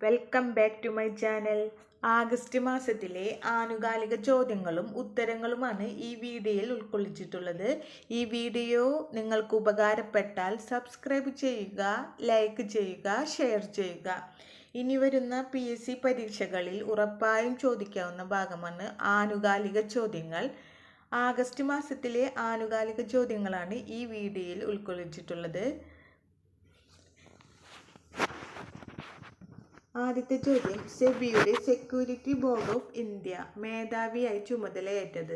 Welcome back to my channel. August മാസത്തിലെ ആനുകാലിക ചോദ്യങ്ങളും ഉത്തരങ്ങളുമാണ് ഈ വീഡിയോയിൽ ഉൾക്കൊള്ളിച്ചിട്ടുള്ളത്. ഈ വീഡിയോ നിങ്ങൾക്ക് ഉപകാരപ്പെട്ടാൽ സബ്സ്ക്രൈബ് ചെയ്യുക, ലൈക്ക് ചെയ്യുക, ഷെയർ ചെയ്യുക. ഇനി വരുന്ന PSC പരീക്ഷകളിൽ ഉറപ്പായും ചോദിക്കാവുന്ന ഭാഗമാണ് ആനുകാലിക ചോദ്യങ്ങൾ. ആഗസ്റ്റ് മാസത്തിലെ ആനുകാലിക ചോദ്യങ്ങളാണ് ഈ വീഡിയോയിൽ ഉൾക്കൊള്ളിച്ചിട്ടുള്ളത്. ആദ്യത്തെ ചോദ്യം: സെബിയുടെ സെക്യൂരിറ്റി ബോർഡ് ഓഫ് ഇന്ത്യ മേധാവിയായി ചുമതലയേറ്റത്?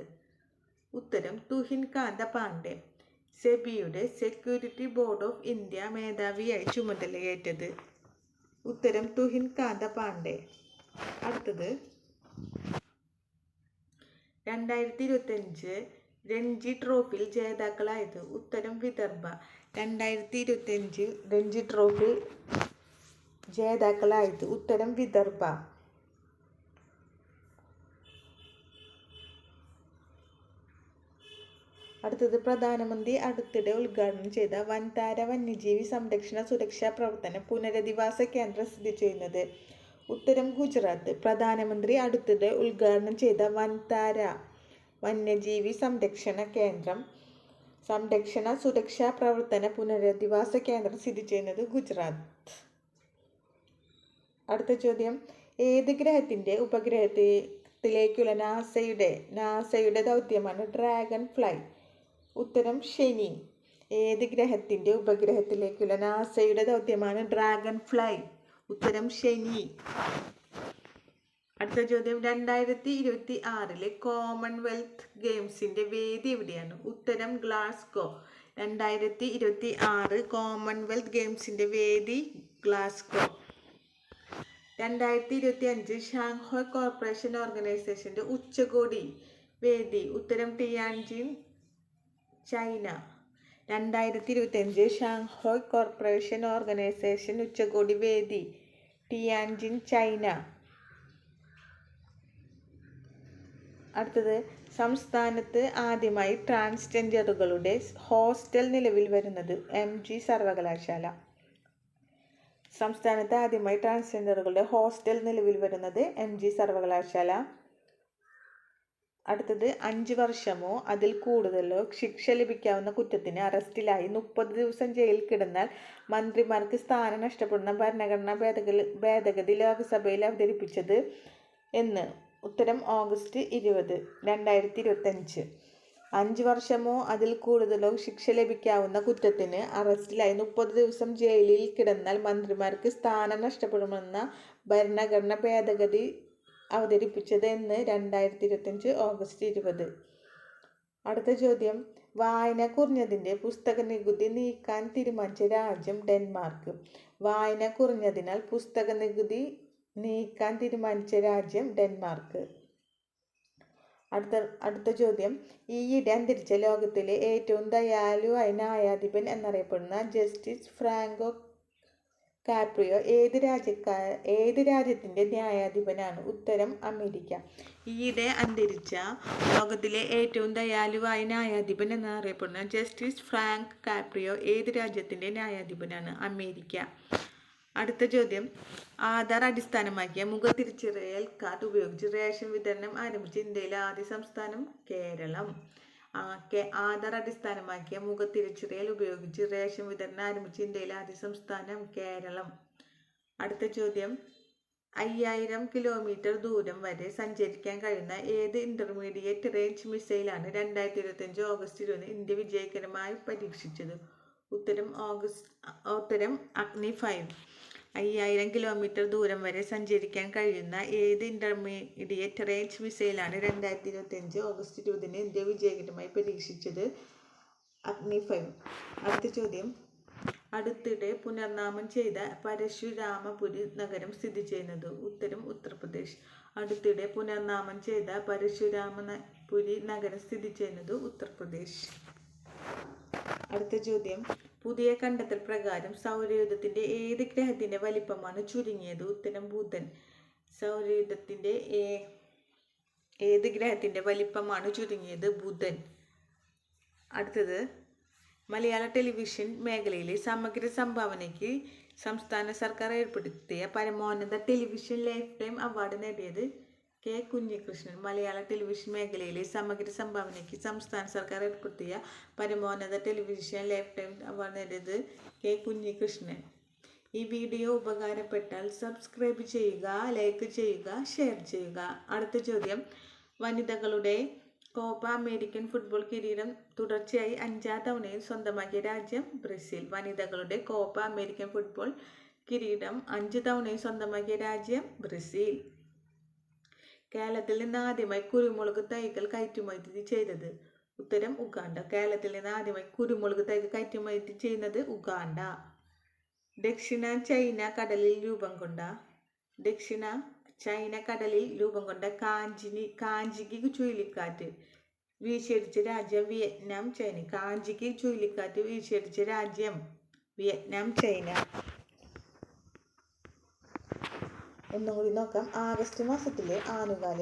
ഉത്തരം: തുഹിൻ കാന്ത പാണ്ഡെ. സെബിയുടെ സെക്യൂരിറ്റി ബോർഡ് ഓഫ് ഇന്ത്യ മേധാവിയായി ചുമതലയേറ്റത്? ഉത്തരം: തുഹിൻ കാന്ത പാണ്ഡെ. അടുത്തത്: 2025 രഞ്ജി ട്രോഫിയിൽ ജേതാക്കളായത്? ഉത്തരം: വിദർഭ. 2025 രഞ്ജി ട്രോഫിയിൽ ജേതാക്കളായത്? ഉത്തരം: വിദർഭ. അടുത്തത്: പ്രധാനമന്ത്രി അടുത്തിടെ ഉദ്ഘാടനം ചെയ്ത വൻതാര വന്യജീവി സംരക്ഷണ സുരക്ഷാ പ്രവർത്തന പുനരധിവാസ കേന്ദ്രം സ്ഥിതി ചെയ്യുന്നത്? ഉത്തരം: ഗുജറാത്ത്. പ്രധാനമന്ത്രി അടുത്തിടെ ഉദ്ഘാടനം ചെയ്ത വൻതാര വന്യജീവി സംരക്ഷണ സുരക്ഷാ പ്രവർത്തന പുനരധിവാസ കേന്ദ്രം സ്ഥിതി ചെയ്യുന്നത് ഗുജറാത്ത്. അടുത്ത ചോദ്യം: ഏത് ഗ്രഹത്തിന്റെ ഉപഗ്രഹത്തിലേക്കുള്ള നാസയുടെ ദൗത്യമാണ് ഡ്രാഗൺ ഫ്ലൈ? ഉത്തരം: ശനി. ഏത് ഗ്രഹത്തിന്റെ ഉപഗ്രഹത്തിലേക്കുള്ള നാസയുടെ ദൗത്യമാണ് ഡ്രാഗൺ ഫ്ലൈ? ഉത്തരം: ശനി. അടുത്ത ചോദ്യം: 2026 കോമൺവെൽത്ത് ഗെയിംസിന്റെ വേദി എവിടെയാണ്? ഉത്തരം: ഗ്ലാസ്ഗോ. 2026 കോമൺവെൽത്ത് ഗെയിംസിന്റെ വേദി ഗ്ലാസ്ഗോ. 2025 ഷാങ്ഹായ് കോർപ്പറേഷൻ ഓർഗനൈസേഷന്റെ ഉച്ചകോടി വേദി? ഉത്തരം: Tianjin, China. 2025 Shanghai corporation organisation ഉച്ചകോടി വേദി ടിയാൻജിൻ, ചൈന. അടുത്തത്: സംസ്ഥാനത്ത് ആദ്യമായി ട്രാൻസ്ജെൻഡറുകളുടെ ഹോസ്റ്റൽ നിലവിൽ വരുന്നത്? MG സർവകലാശാല. സംസ്ഥാനത്ത് ആദ്യമായി ട്രാൻസ്ജെൻഡറുകളുടെ ഹോസ്റ്റൽ നിലവിൽ വരുന്നത് MG സർവകലാശാല. അടുത്തത്: 5 വർഷമോ അതിൽ കൂടുതലോ ശിക്ഷ ലഭിക്കാവുന്ന കുറ്റത്തിന് അറസ്റ്റിലായി 30 ദിവസം ജയിലിൽ കിടന്നാൽ മന്ത്രിമാർക്ക് സ്ഥാനം നഷ്ടപ്പെടുന്ന ഭരണഘടനാ ഭേദഗതി ലോക്സഭയിൽ അവതരിപ്പിച്ചത് എന്ന്? ഉത്തരം: ഓഗസ്റ്റ് 20, 2025. 5 വർഷമോ അതിൽ കൂടുതലോ ശിക്ഷ ലഭിക്കാവുന്ന കുറ്റത്തിന് അറസ്റ്റിലായി 30 ദിവസം ജയിലിൽ കിടന്നാൽ മന്ത്രിമാർക്ക് സ്ഥാനം നഷ്ടപ്പെടുമെന്ന ഭരണഘടനാ ഭേദഗതി അവതരിപ്പിച്ചത് എന്ന്? 2025 ഓഗസ്റ്റ് 20. അടുത്ത ചോദ്യം: വായന കുറഞ്ഞതിന്റെ പുസ്തക നികുതി നീക്കാൻ തീരുമാനിച്ച രാജ്യം? ഡെൻമാർക്ക്. വായന കുറഞ്ഞതിനാൽ പുസ്തക നികുതി നീക്കാൻ തീരുമാനിച്ച രാജ്യം? ഡെൻമാർക്ക്. അടുത്ത ചോദ്യം: ഈയിടെ അന്തരിച്ച ലോകത്തിലെ ഏറ്റവും ദയാലുവായ ന്യായാധിപൻ എന്നറിയപ്പെടുന്ന ജസ്റ്റിസ് ഫ്രാങ്കോ കാപ്രിയോ ഏത് രാജ്യത്തിന്റെ ന്യായാധിപനാണ്? ഉത്തരം: അമേരിക്ക. ഈയിടെ അന്തരിച്ച ലോകത്തിലെ ഏറ്റവും ദയാലുവായ ന്യായാധിപൻ എന്നറിയപ്പെടുന്ന ജസ്റ്റിസ് ഫ്രാങ്ക് കാപ്രിയോ ഏത് രാജ്യത്തിന്റെ ന്യായാധിപനാണ്? അമേരിക്ക. അടുത്ത ചോദ്യം: ആധാർ അടിസ്ഥാനമാക്കിയ മുഖതിരിച്ചറിയൽ കാർഡ് ഉപയോഗിച്ച് റേഷൻ വിതരണം ആരംഭിച്ച ഇന്ത്യയിലെ ആദ്യ സംസ്ഥാനം? കേരളം. ആധാർ അടിസ്ഥാനമാക്കിയ മുഖതിരിച്ചറിയൽ ഉപയോഗിച്ച് റേഷൻ വിതരണം ആരംഭിച്ച ഇന്ത്യയിലെ ആദ്യ സംസ്ഥാനം? കേരളം. അടുത്ത ചോദ്യം: 5000 കിലോമീറ്റർ ദൂരം വരെ സഞ്ചരിക്കാൻ കഴിയുന്ന ഏത് ഇന്റർമീഡിയറ്റ് റേഞ്ച് മിസൈലാണ് 2025 ഓഗസ്റ്റ് 20 ഇന്ത്യ വിജയകരമായി പരീക്ഷിച്ചത്? ഉത്തരം: അഗ്നി 5. 5000 കിലോമീറ്റർ ദൂരം വരെ സഞ്ചരിക്കാൻ കഴിയുന്ന ഏത് ഇന്റർമീഡിയറ്റ് റേഞ്ച് മിസൈലാണ് 2025 ഓഗസ്റ്റ് 20 ഇന്ത്യ വിജയകരമായി പരീക്ഷിച്ചത്? അഗ്നി 5. അടുത്ത ചോദ്യം: അടുത്തിടെ പുനർനാമം ചെയ്ത പരശുരാമപുരി നഗരം സ്ഥിതി ചെയ്യുന്നത്? ഉത്തരം: ഉത്തർപ്രദേശ്. അടുത്തിടെ പുനർനാമം ചെയ്ത പരശുരാമപുരി നഗരം സ്ഥിതി ചെയ്യുന്നത്? ഉത്തർപ്രദേശ്. അടുത്ത ചോദ്യം: പുതിയ കണ്ടെത്തൽ പ്രകാരം സൗരയൂഥത്തിന്റെ ഏത് ഗ്രഹത്തിന്റെ വലിപ്പമാണ് ചുരുങ്ങിയത്? ഉത്തരം: ബുധൻ. സൗരയൂഥത്തിന്റെ ഏത് ഗ്രഹത്തിന്റെ വലിപ്പമാണ് ചുരുങ്ങിയത്? ബുധൻ. അടുത്തത്: മലയാള ടെലിവിഷൻ മേഖലയിലെ സമഗ്ര സംഭാവനയ്ക്ക് സംസ്ഥാന സർക്കാർ ഏർപ്പെടുത്തിയ പരമോന്നത ടെലിവിഷൻ ലൈഫ് ടൈം അവാർഡ് നേടിയത് കെ കുഞ്ഞികൃഷ്ണൻ. മലയാള ടെലിവിഷൻ മേഖലയിലെ സമഗ്ര സംഭാവനയ്ക്ക് സംസ്ഥാന സർക്കാർ ഏർപ്പെടുത്തിയ പരമോന്നത ടെലിവിഷൻ ലൈഫ് ടൈം അവാർഡ് നേടിയത് കെ കുഞ്ഞികൃഷ്ണൻ. ഈ വീഡിയോ ഉപകാരപ്പെട്ടാൽ സബ്സ്ക്രൈബ് ചെയ്യുക, ലൈക്ക് ചെയ്യുക, ഷെയർ ചെയ്യുക. അടുത്ത ചോദ്യം, വനിതകളുടെ കോപ്പ അമേരിക്കൻ ഫുട്ബോൾ കിരീടം തുടർച്ചയായി 5ാം തവണയും സ്വന്തമാക്കിയ രാജ്യം ബ്രസീൽ. വനിതകളുടെ കോപ്പ അമേരിക്കൻ ഫുട്ബോൾ കിരീടം 5 തവണയും സ്വന്തമാക്കിയ രാജ്യം ബ്രസീൽ. കേരളത്തിൽ നിന്ന് ആദ്യമായി കുരുമുളക് തൈകൾ കയറ്റുമതി ചെയ്തത്? ഉത്തരം ഉഗാണ്ട. കേരളത്തിൽ നിന്ന് ആദ്യമായി കുരുമുളക് തൈകൾ കയറ്റുമതി ചെയ്യുന്നത് ഉഗാണ്ട. ദക്ഷിണ ചൈന കടലിൽ രൂപം കൊണ്ട കാഞ്ചികി ചുഴലിക്കാറ്റ് വീശിയടിച്ച രാജ്യം വിയറ്റ്നാം, ചൈന. കാഞ്ചികി ചുഴലിക്കാറ്റ് വീശിയടിച്ച രാജ്യം വിയറ്റ്നാം, ചൈന. ഒന്നും കൂടി നോക്കാം. ആഗസ്റ്റ് മാസത്തിലെ ആനുകാല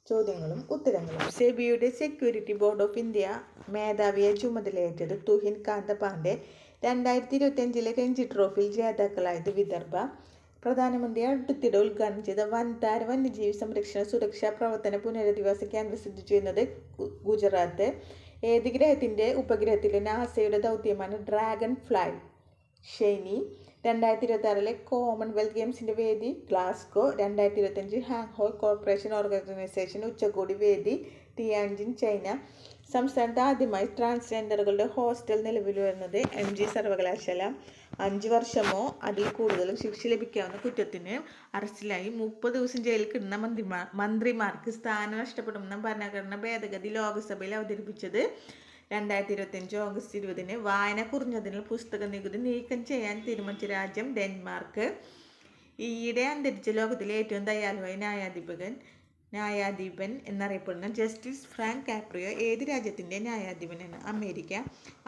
ചോദ്യങ്ങളും ഉത്തരങ്ങളും. സെബിയുടെ സെക്യൂരിറ്റി ബോർഡ് ഓഫ് ഇന്ത്യ മേധാവിയെ ചുമതലയേറ്റത് തുഹിൻ കാന്ത പാണ്ഡെ. 2025 രഞ്ജി ട്രോഫിയിൽ ജേതാക്കളായത് വിദർഭ. പ്രധാനമന്ത്രി അടുത്തിടെ ഉദ്ഘാടനം ചെയ്ത വൻതാര വന്യജീവി സംരക്ഷണ സുരക്ഷാ പ്രവർത്തന പുനരധിവാസ കേന്ദ്രം സ്ഥിതി ചെയ്യുന്നത് ഗുജറാത്ത്. ഏത് ഗ്രഹത്തിന്റെ ഉപഗ്രഹത്തിലെ നാസയുടെ ദൗത്യമാണ് ഡ്രാഗൺ ഫ്ലൈ? ശനി. 2026 കോമൺവെൽത്ത് ഗെയിംസിന്റെ വേദി ഗ്ലാസ്ഗോ. 2025 ഹാങ്ഹോയ് കോർപ്പറേഷൻ ഓർഗനൈസേഷൻ ഉച്ചകോടി വേദി തിയാൻജിൻ, ചൈന. സംസ്ഥാനത്ത് ആദ്യമായി ട്രാൻസ്ജെൻഡറുകളുടെ ഹോസ്റ്റൽ നിലവിൽ വരുന്നത് MG സർവകലാശാല. 5 വർഷമോ അതിൽ കൂടുതലും ശിക്ഷ ലഭിക്കാവുന്ന കുറ്റത്തിന് അറസ്റ്റിലായി 30 ദിവസം ജയിലിൽ കിടന്ന മന്ത്രിമാർക്ക് സ്ഥാനം നഷ്ടപ്പെടുമെന്ന ഭരണഘടന ഭേദഗതി ലോക്സഭയിൽ അവതരിപ്പിച്ചത് 2025 ഓഗസ്റ്റ് 20. വായന കുറഞ്ഞതിനാൽ പുസ്തക നികുതി നീക്കം ചെയ്യാൻ തീരുമാനിച്ച രാജ്യം ഡെൻമാർക്ക്. ഈയിടെ അന്തരിച്ച ലോകത്തിലെ ഏറ്റവും ദയാലുവായ ന്യായാധിപൻ എന്നറിയപ്പെടുന്ന ജസ്റ്റിസ് ഫ്രാങ്ക് കാപ്രിയോ ഏത് രാജ്യത്തിൻ്റെ ന്യായാധിപനാണ്? അമേരിക്ക.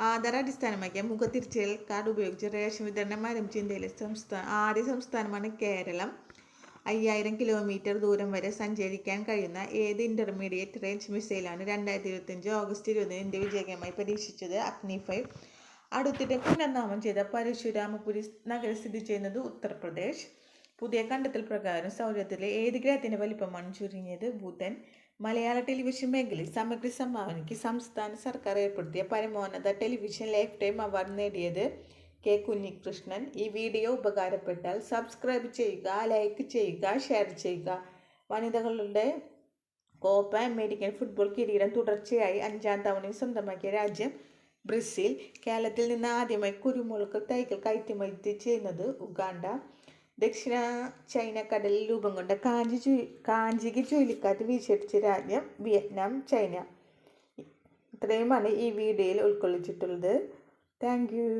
ആധാർ അടിസ്ഥാനമാക്കിയ മുഖതിരിച്ചറിയൽ കാർഡ് ഉപയോഗിച്ച് റേഷൻ വിതരണം ആരംഭിച്ച ഇന്ത്യയിലെ ആദ്യ സംസ്ഥാനമാണ് കേരളം. 5000 കിലോമീറ്റർ ദൂരം വരെ സഞ്ചരിക്കാൻ കഴിയുന്ന ഏത് ഇന്റർമീഡിയറ്റ് റേഞ്ച് മിസൈലാണ് 2025 ഓഗസ്റ്റ് 20 ഇന്ത്യ വിജയകരമായി പരീക്ഷിച്ചത്? അഗ്നി 5. അടുത്തിടെ പുനർനാമം ചെയ്ത പരശുരാമപുരി നഗരം സ്ഥിതി ചെയ്യുന്നത് ഉത്തർപ്രദേശ്. പുതിയ കണ്ടെത്തൽ പ്രകാരം സൗരത്തിലെ ഏത് ഗ്രഹത്തിന്റെ വലിപ്പമാണ് ചുരുങ്ങിയത്? ബുധൻ. മലയാള ടെലിവിഷൻ മേഖലയിൽ സമഗ്ര സംഭാവനയ്ക്ക് സംസ്ഥാന സർക്കാർ ഏർപ്പെടുത്തിയ പരമോന്നത ടെലിവിഷൻ ലൈഫ് ടൈം അവാർഡ് നേടിയത് കെ കുഞ്ഞികൃഷ്ണൻ. ഈ വീഡിയോ ഉപകാരപ്പെട്ടാൽ സബ്സ്ക്രൈബ് ചെയ്യുക, ലൈക്ക് ചെയ്യുക, ഷെയർ ചെയ്യുക. വനിതകളുടെ കോപ്പ അമേരിക്കൻ ഫുട്ബോൾ കിരീടം തുടർച്ചയായി 5ാം തവണയും സ്വന്തമാക്കിയ രാജ്യം ബ്രസീൽ. കേരളത്തിൽ നിന്ന് ആദ്യമായി കുരുമുളക് തൈകൾ കയറ്റുമതി ചെയ്യുന്നത് ഉഗാണ്ട. ദക്ഷിണ ചൈന കടലിൽ രൂപം കൊണ്ട കാഞ്ചികി ചുഴലിക്കാറ്റ് വീശിയടിച്ച രാജ്യം വിയറ്റ്നാം, ചൈന. ഇത്രയുമാണ് ഈ വീഡിയോയിൽ ഉൾക്കൊള്ളിച്ചിട്ടുള്ളത്. Thank you.